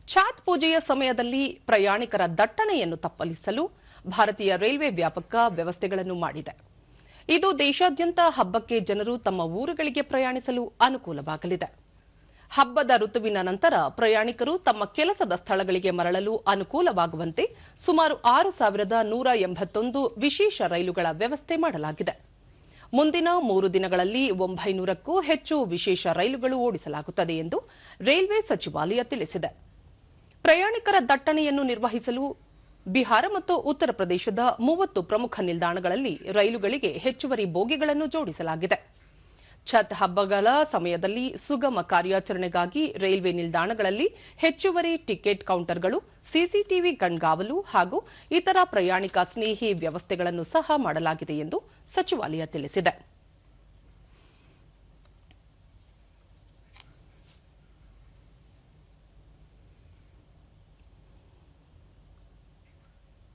ಛಾತ್ ಪೂಜೆಯ ಸಮಯದಲ್ಲಿ ಪ್ರಯಾಣಿಕರ ದಟ್ಟಣೆಯನ್ನು ತಪ್ಪಿಸಲು ಭಾರತೀಯ ರೈಲ್ವೆ ವ್ಯಾಪಕ ವ್ಯವಸ್ಥೆಗಳನ್ನು ಮಾಡಿದೆ. ಇದು ದೇಶಾದ್ಯಂತ ಹಬ್ಬಕ್ಕೆ ಜನರು ತಮ್ಮ ಊರುಗಳಿಗೆ ಪ್ರಯಾಣಿಸಲು ಅನುಕೂಲವಾಗಲಿದೆ. ಹಬ್ಬದ ಋತುವಿನ ನಂತರ ಪ್ರಯಾಣಿಕರು ತಮ್ಮ ಕೆಲಸದ ಸ್ಥಳಗಳಿಗೆ ಮರಳಲು ಅನುಕೂಲವಾಗುವಂತೆ ಸುಮಾರು 6,181 ವಿಶೇಷ ರೈಲುಗಳ ವ್ಯವಸ್ಥೆ ಮಾಡಲಾಗಿದೆ. ಮುಂದಿನ 3 ದಿನಗಳಲ್ಲಿ 900ಕ್ಕೂ ಹೆಚ್ಚು ವಿಶೇಷ ರೈಲುಗಳು ಓಡಿಸಲಾಗುತ್ತದೆ ಎಂದು ರೈಲ್ವೆ ಸಚಿವಾಲಯ ತಿಳಿಸಿದೆ. ಪ್ರಯಾಣಿಕರ ದಟ್ಟಣೆಯನ್ನು ನಿರ್ವಹಿಸಲು ಬಿಹಾರ ಮತ್ತು ಉತ್ತರ ಪ್ರದೇಶದ 30 ಪ್ರಮುಖ ನಿಲ್ದಾಣಗಳಲ್ಲಿ ರೈಲುಗಳಿಗೆ ಹೆಚ್ಚುವರಿ ಬೋಗಿಗಳನ್ನು ಜೋಡಿಸಲಾಗಿದೆ. ಛತ್ ಹಬ್ಬಗಳ ಸಮಯದಲ್ಲಿ ಸುಗಮ ಕಾರ್ಯಾಚರಣೆಗಾಗಿ ರೈಲ್ವೆ ನಿಲ್ದಾಣಗಳಲ್ಲಿ ಹೆಚ್ಚುವರಿ ಟಿಕೆಟ್ ಕೌಂಟರ್ಗಳು, ಸಿಸಿಟಿವಿ ಕಣ್ಗಾವಲು ಹಾಗೂ ಇತರ ಪ್ರಯಾಣಿಕ ಸ್ನೇಹಿ ವ್ಯವಸ್ಥೆಗಳನ್ನು ಸಹ ಮಾಡಲಾಗಿದೆ ಎಂದು ಸಚಿವಾಲಯ ತಿಳಿಸಿದೆ.